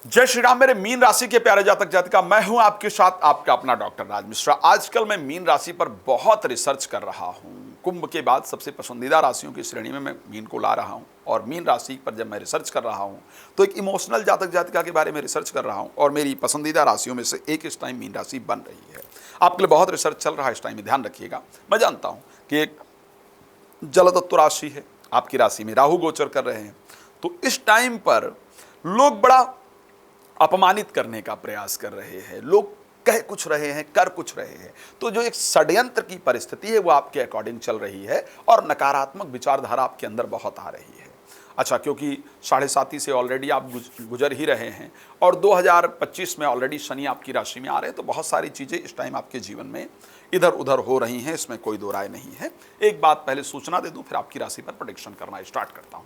जय श्री राम। मेरे मीन राशि के प्यारे जातक जातिका, मैं हूं आपके साथ आपका अपना डॉक्टर राज मिश्रा। आजकल मैं मीन राशि पर बहुत रिसर्च कर रहा हूं। कुंभ के बाद सबसे पसंदीदा राशियों की श्रेणी में मैं मीन को ला रहा हूं। और मीन राशि पर जब मैं रिसर्च कर रहा हूं तो एक इमोशनल जातक जातिका के बारे में रिसर्च कर रहा हूं। और मेरी पसंदीदा राशियों में से एक इस टाइम मीन राशि बन रही है। आपके लिए बहुत रिसर्च चल रहा है इस टाइम में, ध्यान रखिएगा। मैं जानता हूँ कि एक जलतत्व राशि है, आपकी राशि में राहु गोचर कर रहे हैं। तो इस टाइम पर लोग बड़ा अपमानित करने का प्रयास कर रहे हैं, लोग कह कुछ रहे हैं, कर कुछ रहे हैं। तो जो एक षड्यंत्र की परिस्थिति है वो आपके अकॉर्डिंग चल रही है और नकारात्मक विचारधारा आपके अंदर बहुत आ रही है। अच्छा, क्योंकि 7.5 से ऑलरेडी आप गुजर ही रहे हैं और 2025 में ऑलरेडी शनि आपकी राशि में आ रहे हैं, तो बहुत सारी चीज़ें इस टाइम आपके जीवन में इधर उधर हो रही हैं, इसमें कोई दो राय नहीं है। एक बात पहले सूचना दे दूं, फिर आपकी राशि पर प्रेडिक्शन करना स्टार्ट करता हूं।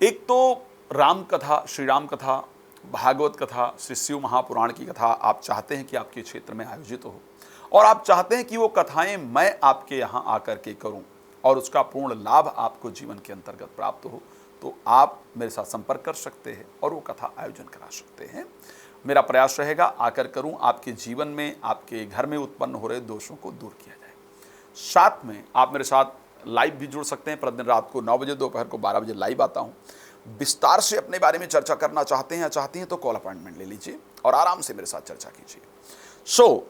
एक तो राम कथा, श्री राम कथा, भागवत कथा, श्री शिव महापुराण की कथा आप चाहते हैं कि आपके क्षेत्र में आयोजित हो और आप चाहते हैं कि वो कथाएं मैं आपके यहाँ आकर के करूं और उसका पूर्ण लाभ आपको जीवन के अंतर्गत प्राप्त हो, तो आप मेरे साथ संपर्क कर सकते हैं और वो कथा आयोजन करा सकते हैं। मेरा प्रयास रहेगा आकर करूं, आपके जीवन में, आपके घर में उत्पन्न हो रहे दोषों को दूर किया जाए। साथ में आप मेरे साथ लाइव भी जुड़ सकते हैं। प्रतिदिन रात को 9 बजे, दोपहर को 12 बजे लाइव आता हूं। विस्तार से अपने बारे में चर्चा करना चाहते हैं या चाहती हैं तो कॉल अपॉइंटमेंट ले लीजिए और आराम से मेरे साथ चर्चा कीजिए।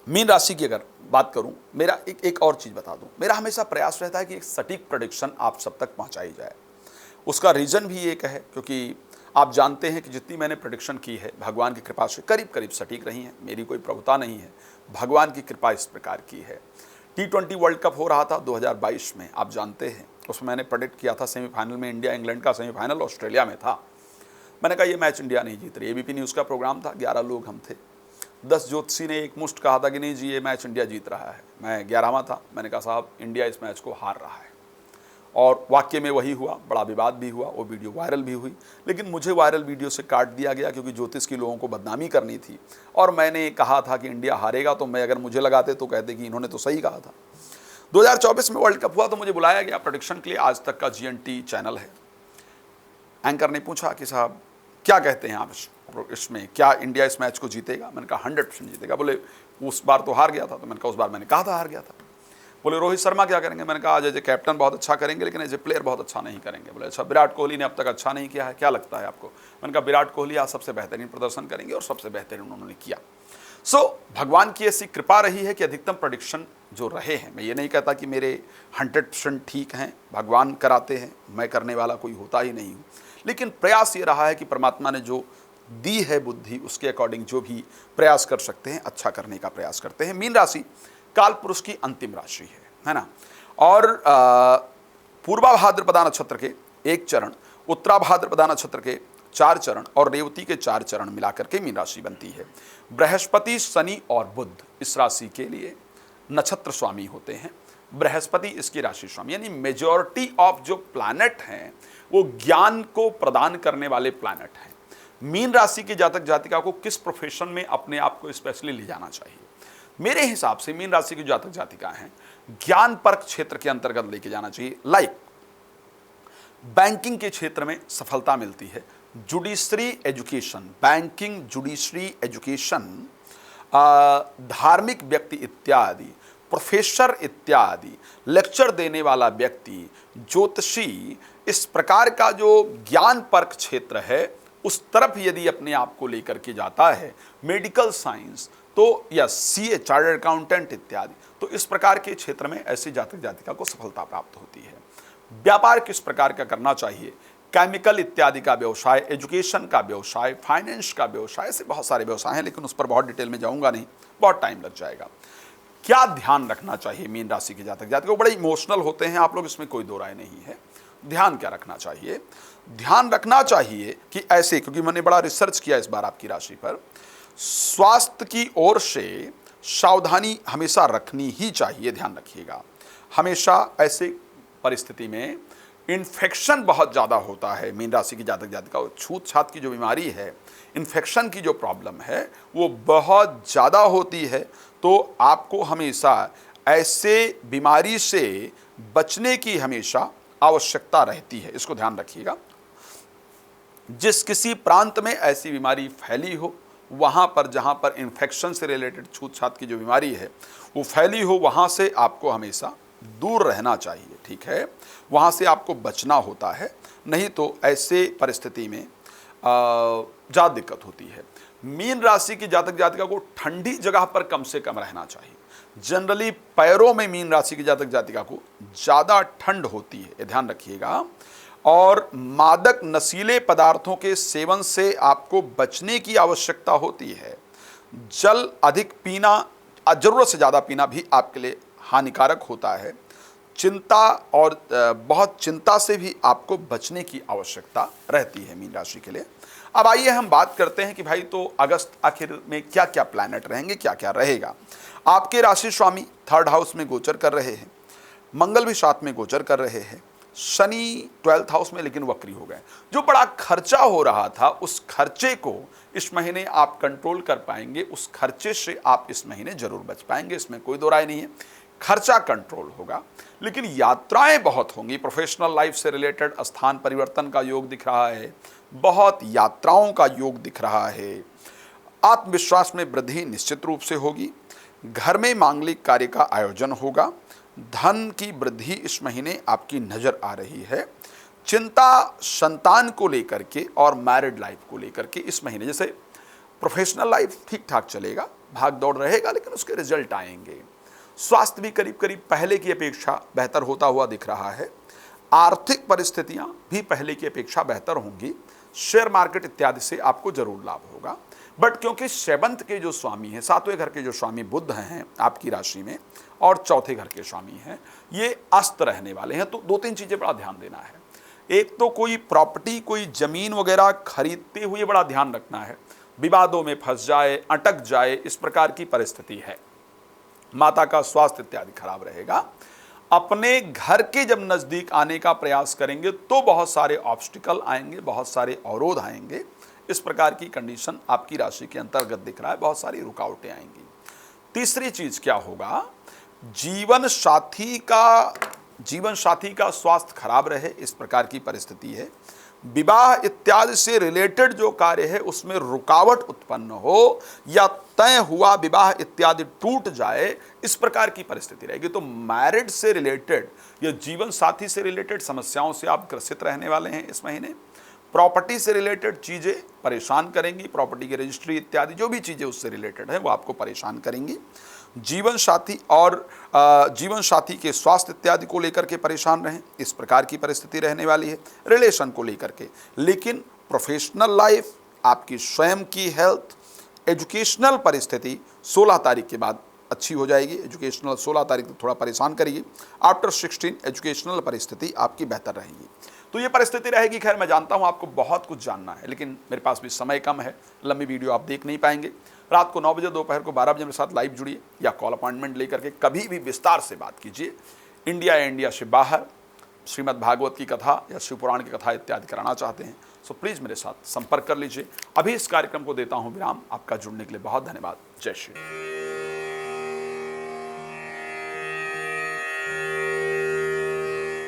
मीन राशि की अगर बात करूं, मेरा एक और चीज़ बता दूं, मेरा हमेशा प्रयास रहता है कि एक सटीक प्रेडिक्शन आप सब तक पहुंचाई जाए। उसका रीज़न भी एक है क्योंकि आप जानते हैं कि जितनी मैंने प्रेडिक्शन की है भगवान की कृपा से करीब करीब सटीक रही है। मेरी कोई प्रभुता नहीं है, भगवान की कृपा इस प्रकार की है। T20 वर्ल्ड कप हो रहा था 2022 में, आप जानते हैं, उसमें मैंने प्रेडिक्ट किया था सेमीफाइनल में इंडिया इंग्लैंड का सेमीफाइनल ऑस्ट्रेलिया में था। मैंने कहा ये मैच इंडिया नहीं जीत रही। ABP न्यूज़ का प्रोग्राम था, 11 लोग हम थे। 10 ज्योतिषी ने एक मुश्त कहा था कि नहीं जी ये मैच इंडिया जीत रहा है। मैं 11वां था। मैंने कहा साहब इंडिया इस मैच को हार रहा है और वाकई में वही हुआ। बड़ा विवाद भी हुआ, वो वीडियो वायरल भी हुई, लेकिन मुझे वायरल वीडियो से काट दिया गया क्योंकि ज्योतिष के लोगों को बदनामी करनी थी। और मैंने कहा था कि इंडिया हारेगा, तो मैं अगर मुझे लगाते तो कहते कि इन्होंने तो सही कहा था। 2024 में वर्ल्ड कप हुआ तो मुझे बुलाया गया प्रेडिक्शन के लिए। आज तक का GNT चैनल है। एंकर ने पूछा कि साहब क्या कहते हैं आप इसमें, क्या इंडिया इस मैच को जीतेगा? मैंने कहा 100% जीतेगा। बोले उस बार तो हार गया था। तो मैंने कहा उस बार मैंने कहा था हार गया था। बोले रोहित शर्मा क्या करेंगे? मैंने कहा आज एज ए कैप्टन बहुत अच्छा करेंगे, लेकिन एज ए प्लेयर बहुत अच्छा नहीं करेंगे। बोले अच्छा, विराट कोहली ने अब तक अच्छा नहीं किया है, क्या लगता है आपको? मैंने कहा विराट कोहली आज सबसे बेहतरीन प्रदर्शन करेंगे और सबसे बेहतरीन उन्होंने किया। भगवान की ऐसी कृपा रही है कि अधिकतम प्रेडिक्शन जो रहे हैं, मैं ये नहीं कहता कि मेरे 100% ठीक हैं, भगवान कराते हैं, मैं करने वाला कोई होता ही नहीं हूँ, लेकिन प्रयास ये रहा है कि परमात्मा ने जो दी है बुद्धि उसके अकॉर्डिंग जो भी प्रयास कर सकते हैं अच्छा करने का प्रयास करते हैं। मीन राशि काल पुरुष की अंतिम राशि है ना। और पूर्वा भाद्रपदा नक्षत्र के 1 चरण, उत्तरा भाद्रपदा नक्षत्र के 4 चरण और रेवती के 4 चरण मिलाकर के मीन राशि बनती है। बृहस्पति, शनि और बुध इस राशि के लिए नक्षत्र स्वामी होते हैं। बृहस्पति इसकी राशि स्वामी, यानी मेजॉरिटी ऑफ जो प्लैनेट हैं वो ज्ञान को प्रदान करने वाले प्लैनेट हैं। मीन राशि के जातक जातिका को किस प्रोफेशन में अपने आप को स्पेशली ले जाना चाहिए? मेरे हिसाब से मीन राशि की जातक जातिका हैं ज्ञान परक क्षेत्र के अंतर्गत लेके जाना चाहिए। लाइक बैंकिंग के क्षेत्र में सफलता मिलती है, judiciary education, banking, judiciary education, धार्मिक व्यक्ति इत्यादि, प्रोफेसर इत्यादि, लेक्चर देने वाला व्यक्ति, ज्योतिषी, इस प्रकार का जो ज्ञान परक क्षेत्र है उस तरफ यदि अपने आप को लेकर के जाता है, मेडिकल साइंस तो या CA, चार्टर्ड अकाउंटेंट इत्यादि, तो इस प्रकार के क्षेत्र में ऐसी जातक जातिका को सफलता प्राप्त होती है। व्यापार किस प्रकार का करना चाहिए? केमिकल इत्यादि का व्यवसाय, एजुकेशन का व्यवसाय, फाइनेंस का व्यवसाय, ऐसे बहुत सारे व्यवसाय हैं, लेकिन उस पर बहुत डिटेल में जाऊंगा नहीं, बहुत टाइम लग जाएगा। क्या ध्यान रखना चाहिए मीन राशि के जातक जातिका? वो बड़े इमोशनल होते हैं आप लोग, इसमें कोई दो राय नहीं है। ध्यान क्या रखना चाहिए? ध्यान रखना चाहिए कि ऐसे, क्योंकि मैंने बड़ा रिसर्च किया इस बार आपकी राशि पर, स्वास्थ्य की ओर से सावधानी हमेशा रखनी ही चाहिए। ध्यान रखिएगा, हमेशा ऐसे परिस्थिति में इन्फेक्शन बहुत ज़्यादा होता है। मीन राशि की जातक जातिका को छूत छात की जो बीमारी है, इन्फेक्शन की जो प्रॉब्लम है वो बहुत ज़्यादा होती है। तो आपको हमेशा ऐसे बीमारी से बचने की हमेशा आवश्यकता रहती है, इसको ध्यान रखिएगा। जिस किसी प्रांत में ऐसी बीमारी फैली हो, वहाँ पर जहाँ पर इन्फेक्शन से रिलेटेड छूत-छात की जो बीमारी है वो फैली हो, वहाँ से आपको हमेशा दूर रहना चाहिए, ठीक है। वहाँ से आपको बचना होता है, नहीं तो ऐसे परिस्थिति में ज़्यादा दिक्कत होती है। मीन राशि की जातक जातिका को ठंडी जगह पर कम से कम रहना चाहिए। जनरली पैरों में मीन राशि की जातक जातिका को ज़्यादा ठंड होती है, ये ध्यान रखिएगा। और मादक नशीले पदार्थों के सेवन से आपको बचने की आवश्यकता होती है। जल अधिक पीना, ज़रूरत से ज़्यादा पीना भी आपके लिए हानिकारक होता है। चिंता और बहुत चिंता से भी आपको बचने की आवश्यकता रहती है मीन राशि के लिए। अब आइए हम बात करते हैं कि भाई तो अगस्त आखिर में क्या क्या प्लैनेट रहेंगे, क्या क्या रहेगा। आपके राशि स्वामी 3rd हाउस में गोचर कर रहे हैं, मंगल भी 7 में गोचर कर रहे हैं, शनि 12th हाउस में लेकिन वक्री हो गए। जो बड़ा खर्चा हो रहा था उस खर्चे को इस महीने आप कंट्रोल कर पाएंगे, उस खर्चे से आप इस महीने जरूर बच पाएंगे, इसमें कोई दो राय नहीं है। खर्चा कंट्रोल होगा, लेकिन यात्राएं बहुत होंगी। प्रोफेशनल लाइफ से रिलेटेड स्थान परिवर्तन का योग दिख रहा है, बहुत यात्राओं का योग दिख रहा है। आत्मविश्वास में वृद्धि निश्चित रूप से होगी। घर में मांगलिक कार्य का आयोजन होगा। धन की वृद्धि इस महीने आपकी नजर आ रही है। चिंता संतान को लेकर के और मैरिड लाइफ को लेकर के इस महीने, जैसे प्रोफेशनल लाइफ ठीक ठाक चलेगा, भाग दौड़ रहेगा, लेकिन उसके रिजल्ट आएंगे। स्वास्थ्य भी करीब करीब पहले की अपेक्षा बेहतर होता हुआ दिख रहा है। आर्थिक परिस्थितियां भी पहले की अपेक्षा बेहतर होंगी। शेयर मार्केट इत्यादि से आपको जरूर लाभ होगा। बट क्योंकि 7th के जो स्वामी हैं, 7वें घर के जो स्वामी बुध हैं आपकी राशि में, और 4थे घर के स्वामी हैं, ये अस्त रहने वाले हैं, तो 2-3 चीजें बड़ा ध्यान देना है। एक तो कोई प्रॉपर्टी, कोई जमीन वगैरह खरीदते हुए बड़ा ध्यान रखना है, विवादों में फंस जाए, अटक जाए, इस प्रकार की परिस्थिति है। माता का स्वास्थ्य इत्यादि खराब रहेगा। अपने घर के जब नजदीक आने का प्रयास करेंगे तो बहुत सारे ऑब्स्टिकल आएंगे, बहुत सारे अवरोध आएंगे। इस प्रकार की कंडीशन आपकी राशि के अंतर्गत दिख रहा है, बहुत सारी रुकावटें आएंगी। तीसरी चीज क्या होगा, जीवन साथी का स्वास्थ्य खराब रहे, इस प्रकार की परिस्थिति है। विवाह इत्यादि से रिलेटेड जो कार्य है उसमें रुकावट उत्पन्न हो, या तय हुआ विवाह इत्यादि टूट जाए, इस प्रकार की परिस्थिति रहेगी। तो मैरिड से रिलेटेड या जीवन साथी से रिलेटेड समस्याओं से आप ग्रसित रहने वाले हैं इस महीने। प्रॉपर्टी से रिलेटेड चीजें परेशान करेंगी, प्रॉपर्टी की रजिस्ट्री इत्यादि जो भी चीजें उससे रिलेटेड है वो आपको परेशान करेंगी। जीवन साथी के स्वास्थ्य इत्यादि को लेकर के परेशान रहें, इस प्रकार की परिस्थिति रहने वाली है रिलेशन को लेकर के। लेकिन प्रोफेशनल लाइफ, आपकी स्वयं की हेल्थ, एजुकेशनल परिस्थिति 16 तारीख के बाद अच्छी हो जाएगी। एजुकेशनल 16 तारीख तक थोड़ा परेशान करेगी, आफ्टर 16 एजुकेशनल परिस्थिति आपकी बेहतर रहेगी। तो ये परिस्थिति रहेगी। खैर मैं जानता हूँ आपको बहुत कुछ जानना है, लेकिन मेरे पास भी समय कम है, लंबी वीडियो आप देख नहीं पाएंगे। रात को 9 बजे, दोपहर को 12 बजे मेरे साथ लाइव जुड़िए, या कॉल अपॉइंटमेंट लेकर के कभी भी विस्तार से बात कीजिए। इंडिया या इंडिया से बाहर श्रीमद् भागवत की कथा या शिव पुराण की कथा इत्यादि कराना चाहते हैं, सो प्लीज़ मेरे साथ संपर्क कर लीजिए। अभी इस कार्यक्रम को देता हूँ विराम। आपका जुड़ने के लिए बहुत धन्यवाद। जय श्री राम।